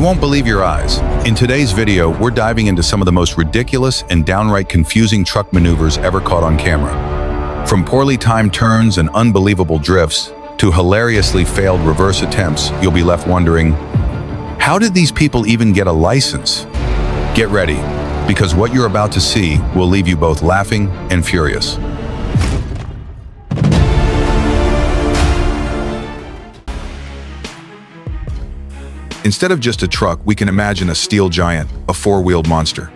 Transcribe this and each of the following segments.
won't believe your eyes. In today's video, we're diving into some of the most ridiculous and downright confusing truck maneuvers ever caught on camera. From poorly timed turns and unbelievable drifts to hilariously failed reverse attempts, you'll be left wondering, how did these people even get a license? Get ready, because what you're about to see will leave you both laughing and furious. Instead of just a truck, we can imagine a steel giant, a four-wheeled monster.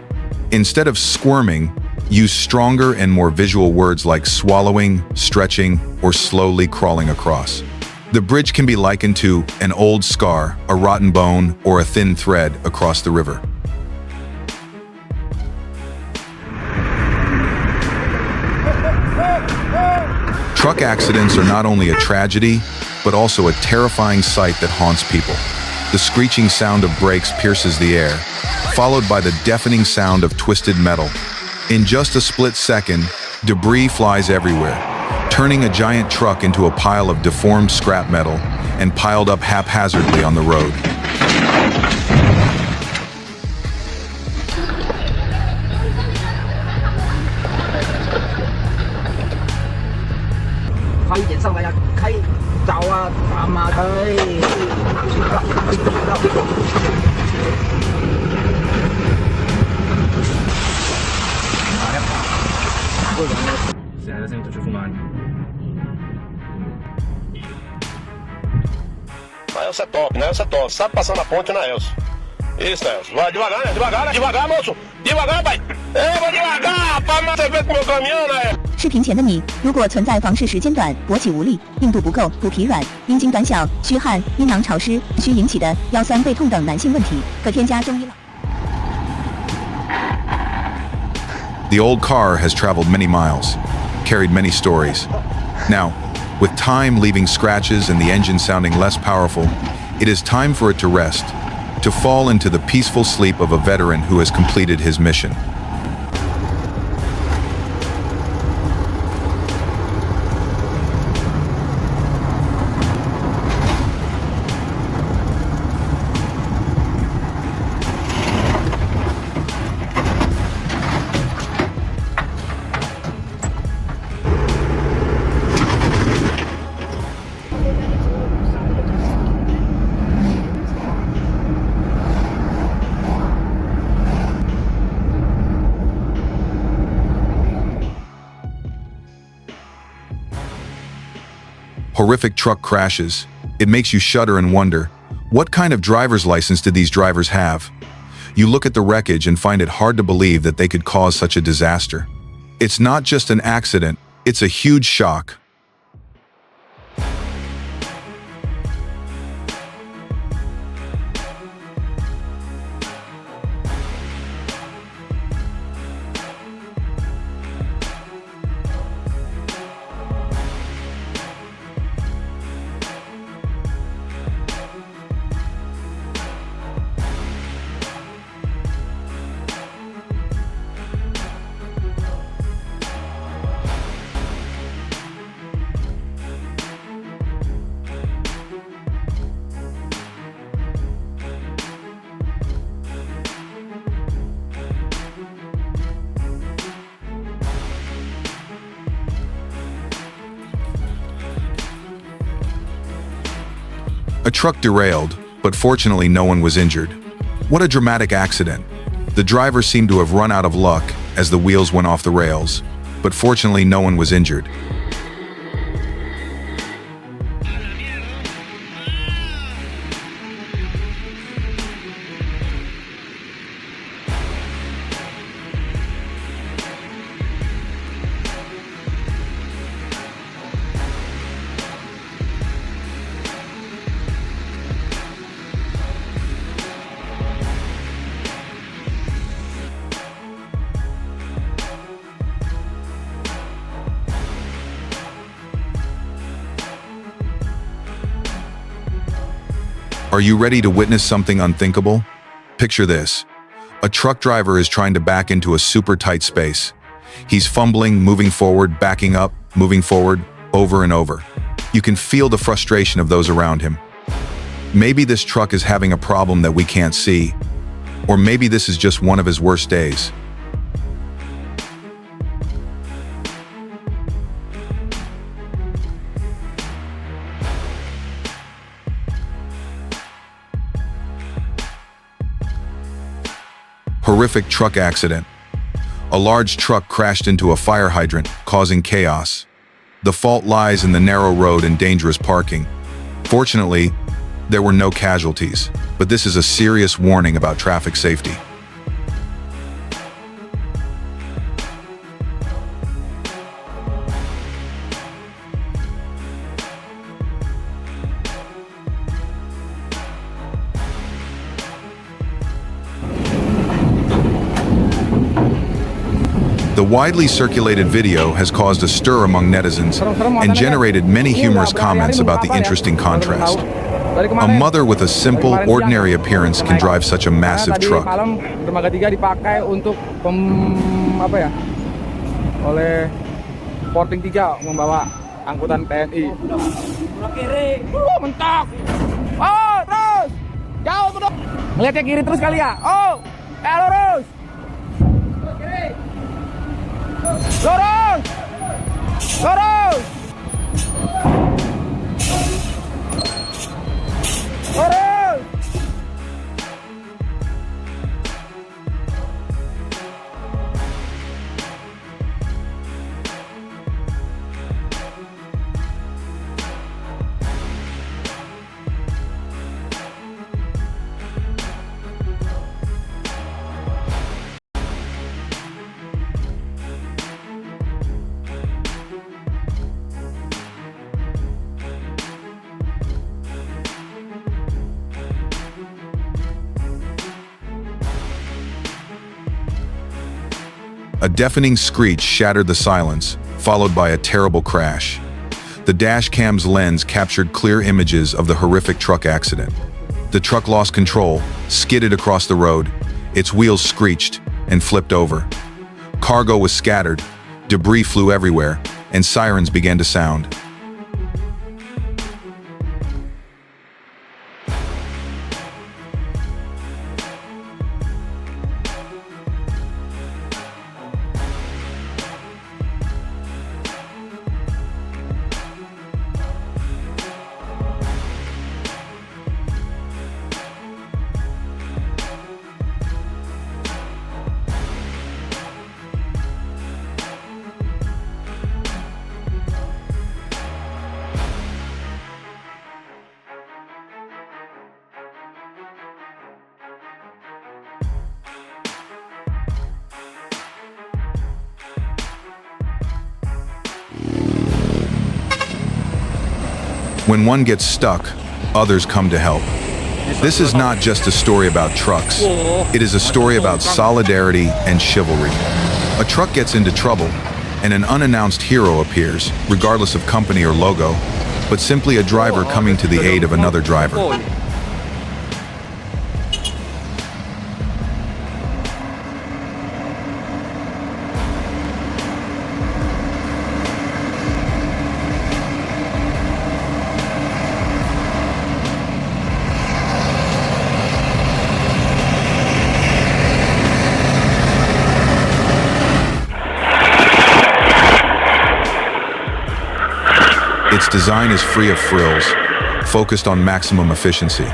Instead of squirming, use stronger and more visual words like swallowing, stretching, or slowly crawling across. The bridge can be likened to an old scar, a rotten bone, or a thin thread across the river. Truck accidents are not only a tragedy, but also a terrifying sight that haunts people. The screeching sound of brakes pierces the air, followed by the deafening sound of twisted metal. In just a split second, debris flies everywhere, turning a giant truck into a pile of deformed scrap metal and piled up haphazardly on the road. Na Elsa é top, na Elsa é top. Sabe passar na ponte na Elsa. Isso, Elsa. Vai devagar, né? Devagar, devagar, moço. Devagar, pai. Vou devagar, rapaz. Mas você vê com o meu caminhão, né? 视频前的你，如果存在房事时间短、勃起无力、硬度不够、肚皮软、阴茎短小、虚汗、阴囊潮湿、需引起的腰酸背痛等男性问题，可添加中医了。The old car has traveled many miles, carried many stories. Now, with time leaving scratches and the engine sounding less powerful, it is time for it to rest, to fall into the peaceful sleep of a veteran who has completed his mission. Horrific truck crashes. It makes you shudder and wonder, what kind of driver's license did these drivers have? You look at the wreckage and find it hard to believe that they could cause such a disaster. It's not just an accident, it's a huge shock. A truck derailed, but fortunately no one was injured. What a dramatic accident. The driver seemed to have run out of luck as the wheels went off the rails, but fortunately no one was injured. Are you ready to witness something unthinkable? Picture this. A truck driver is trying to back into a super tight space. He's fumbling, moving forward, backing up, moving forward, over and over. You can feel the frustration of those around him. Maybe this truck is having a problem that we can't see. Or maybe this is just one of his worst days. Horrific truck accident. A large truck crashed into a fire hydrant, causing chaos. The fault lies in the narrow road and dangerous parking. Fortunately, there were no casualties, but this is a serious warning about traffic safety. The widely circulated video has caused a stir among netizens and generated many humorous comments about the interesting contrast. A mother with a simple, ordinary appearance can drive such a massive truck. Dermaga 3 dipakai untuk oleh Porting 3 membawa angkutan TNI. Mentok. Oh, terus. Jauh tuh. Ngeliatnya kiri terus kali ya. Oh, lurus. Lurus! Lurus! Lurus! A deafening screech shattered the silence, followed by a terrible crash. The dash cam's lens captured clear images of the horrific truck accident. The truck lost control, skidded across the road, its wheels screeched, and flipped over. Cargo was scattered, debris flew everywhere, and sirens began to sound. When one gets stuck, others come to help. This is not just a story about trucks. It is a story about solidarity and chivalry. A truck gets into trouble, and an unannounced hero appears, regardless of company or logo, but simply a driver coming to the aid of another driver. Its design is free of frills, focused on maximum efficiency.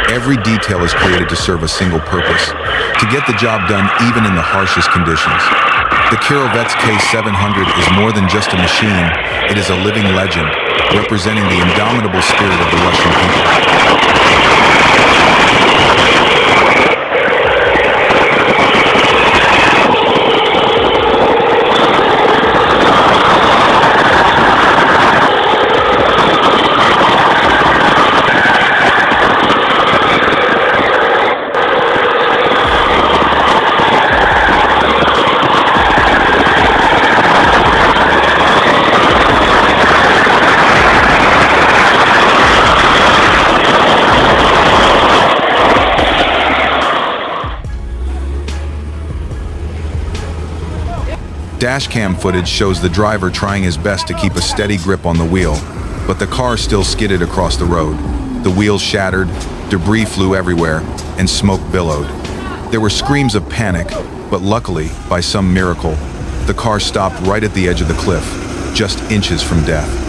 Every detail is created to serve a single purpose, to get the job done even in the harshest conditions. The Kirovets K700 is more than just a machine, it is a living legend, representing the indomitable spirit of the Russian people. Dashcam footage shows the driver trying his best to keep a steady grip on the wheel, but the car still skidded across the road. The wheels shattered, debris flew everywhere, and smoke billowed. There were screams of panic, but luckily, by some miracle, the car stopped right at the edge of the cliff, just inches from death.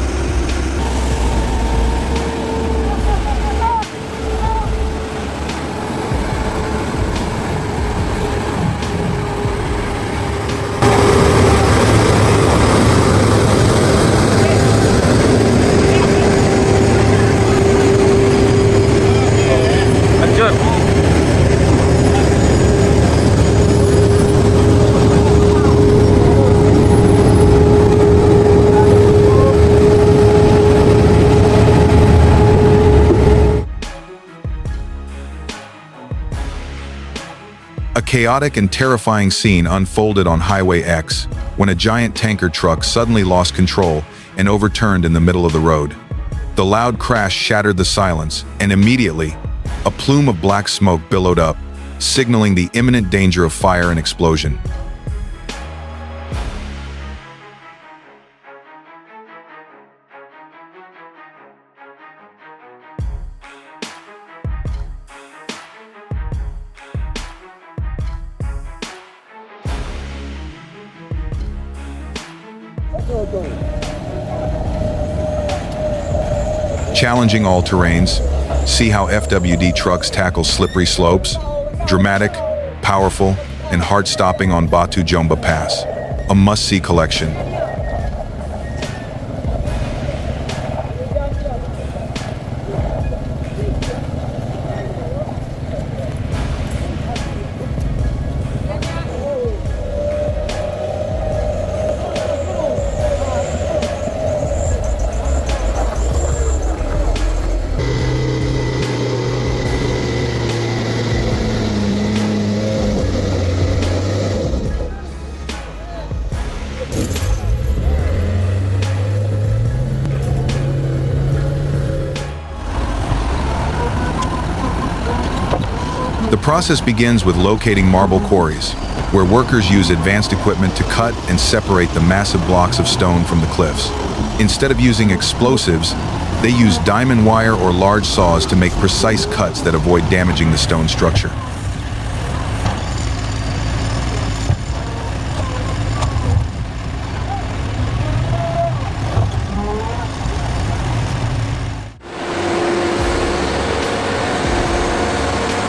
A chaotic and terrifying scene unfolded on Highway X when a giant tanker truck suddenly lost control and overturned in the middle of the road. The loud crash shattered the silence, and immediately, a plume of black smoke billowed up, signaling the imminent danger of fire and explosion. Challenging all terrains, see how FWD trucks tackle slippery slopes. Dramatic, powerful, and heart-stopping on Batu Jomba Pass. A must-see collection. The process begins with locating marble quarries, where workers use advanced equipment to cut and separate the massive blocks of stone from the cliffs. Instead of using explosives, they use diamond wire or large saws to make precise cuts that avoid damaging the stone structure.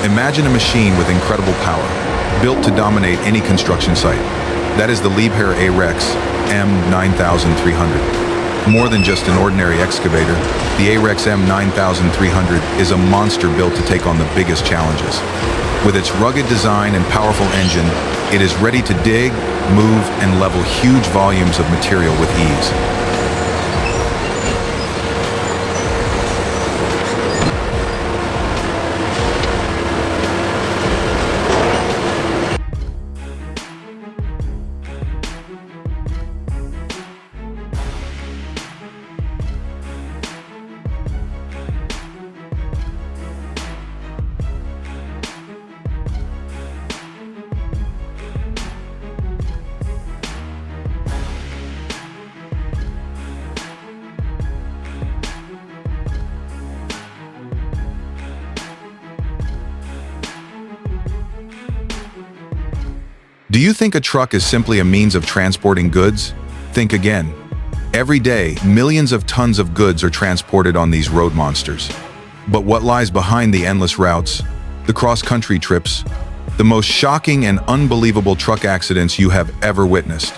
Imagine a machine with incredible power, built to dominate any construction site. That is the Liebherr A-Rex M9300. More than just an ordinary excavator, the A-Rex M9300 is a monster built to take on the biggest challenges. With its rugged design and powerful engine, it is ready to dig, move, and level huge volumes of material with ease. Do you think a truck is simply a means of transporting goods? Think again. Every day, millions of tons of goods are transported on these road monsters. But what lies behind the endless routes, the cross-country trips, the most shocking and unbelievable truck accidents you have ever witnessed?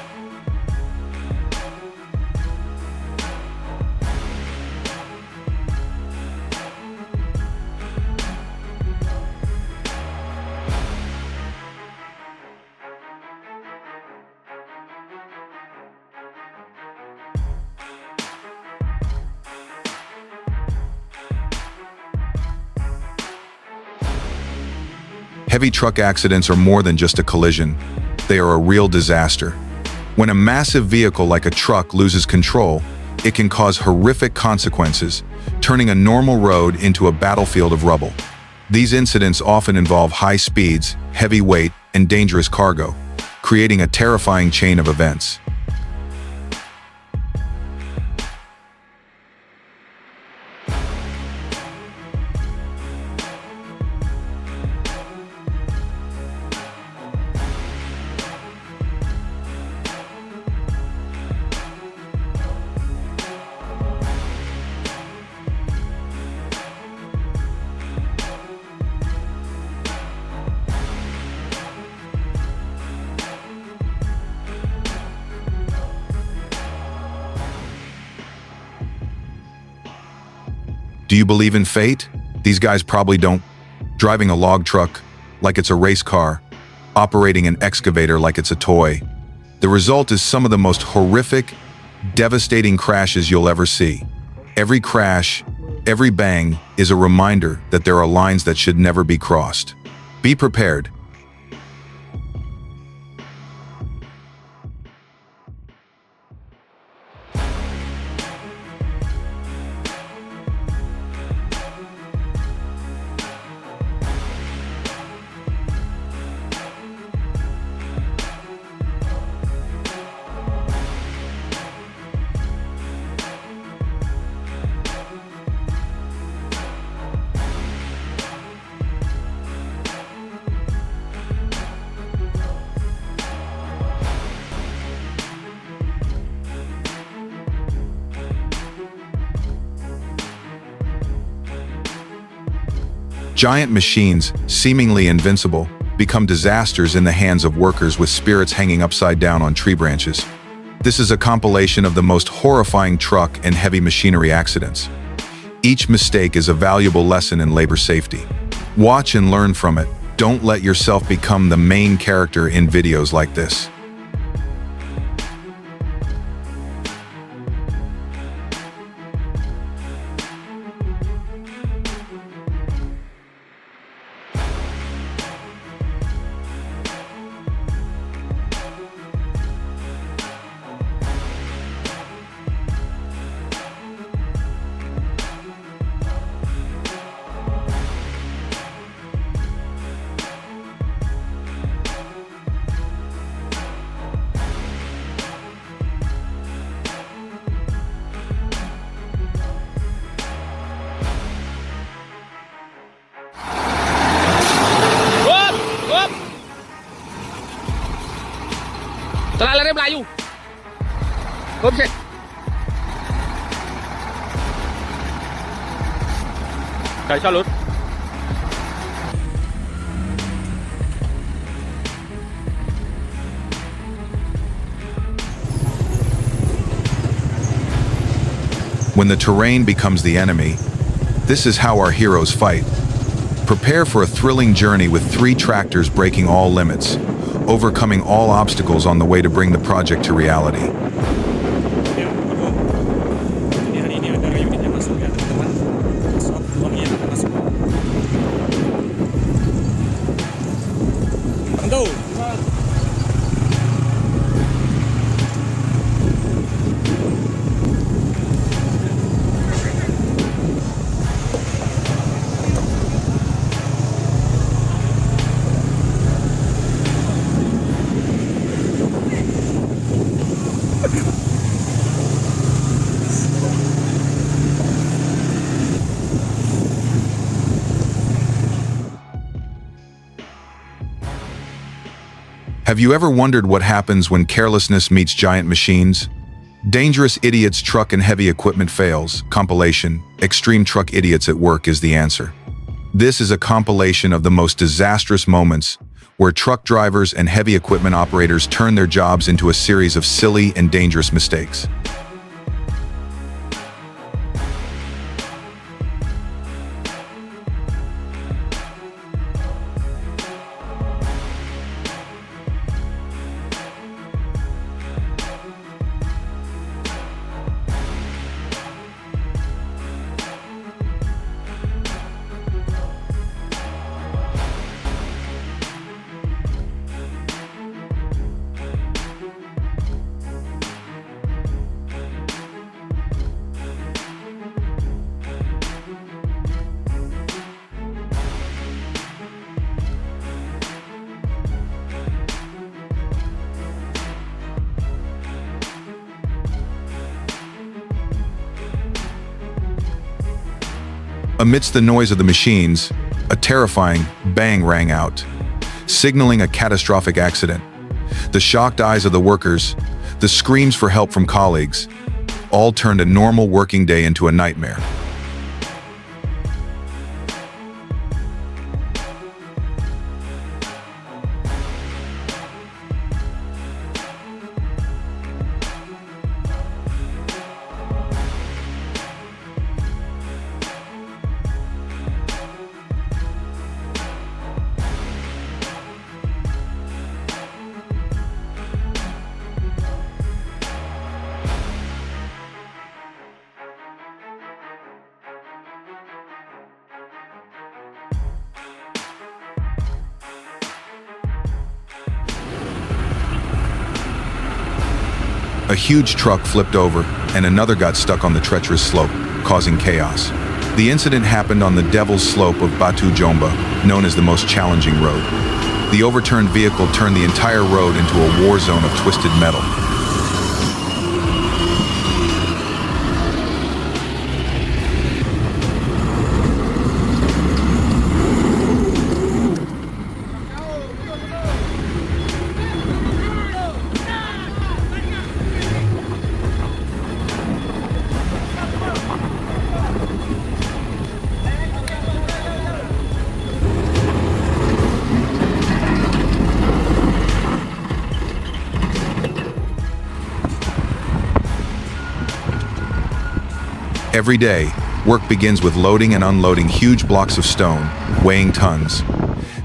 Heavy truck accidents are more than just a collision. They are a real disaster. When a massive vehicle like a truck loses control, it can cause horrific consequences, turning a normal road into a battlefield of rubble. These incidents often involve high speeds, heavy weight, and dangerous cargo, creating a terrifying chain of events. Do you believe in fate? These guys probably don't. Driving a log truck like it's a race car, operating an excavator like it's a toy. The result is some of the most horrific, devastating crashes you'll ever see. Every crash, every bang is a reminder that there are lines that should never be crossed. Be prepared. Giant machines, seemingly invincible, become disasters in the hands of workers with spirits hanging upside down on tree branches. This is a compilation of the most horrifying truck and heavy machinery accidents. Each mistake is a valuable lesson in labor safety. Watch and learn from it. Don't let yourself become the main character in videos like this. Tara, lari Melayu. Hop, set. Cari salut. When the terrain becomes the enemy, this is how our heroes fight. Prepare for a thrilling journey with 3 tractors breaking all limits, overcoming all obstacles on the way to bring the project to reality. Hari ini ada unit yang masuk ya teman-teman. Besok uangnya akan masuk. Bantu. Have you ever wondered what happens when carelessness meets giant machines? Dangerous Idiots Truck and Heavy Equipment Fails, compilation, Extreme Truck Idiots at Work is the answer. This is a compilation of the most disastrous moments where truck drivers and heavy equipment operators turn their jobs into a series of silly and dangerous mistakes. Amidst the noise of the machines, a terrifying bang rang out, signaling a catastrophic accident. The shocked eyes of the workers, the screams for help from colleagues, all turned a normal working day into a nightmare. A huge truck flipped over, and another got stuck on the treacherous slope, causing chaos. The incident happened on the Devil's Slope of Batu Jomba, known as the most challenging road. The overturned vehicle turned the entire road into a war zone of twisted metal. Every day, work begins with loading and unloading huge blocks of stone, weighing tons.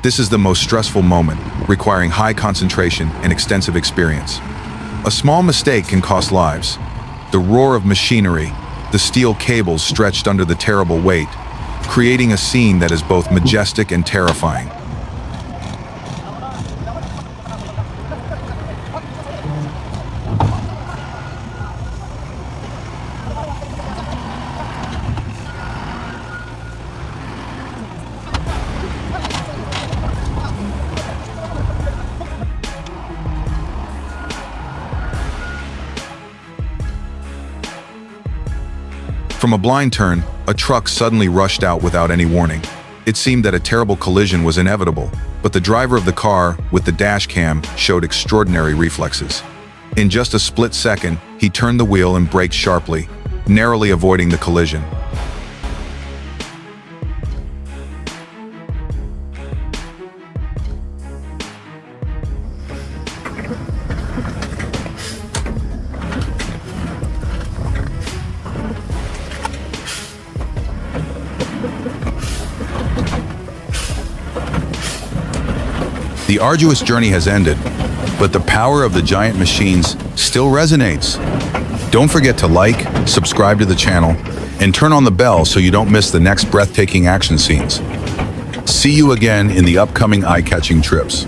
This is the most stressful moment, requiring high concentration and extensive experience. A small mistake can cost lives. The roar of machinery, the steel cables stretched under the terrible weight, creating a scene that is both majestic and terrifying. From a blind turn, a truck suddenly rushed out without any warning. It seemed that a terrible collision was inevitable, but the driver of the car, with the dash cam, showed extraordinary reflexes. In just a split second, he turned the wheel and braked sharply, narrowly avoiding the collision. The arduous journey has ended, but the power of the giant machines still resonates. Don't forget to like, subscribe to the channel, and turn on the bell so you don't miss the next breathtaking action scenes. See you again in the upcoming eye-catching trips.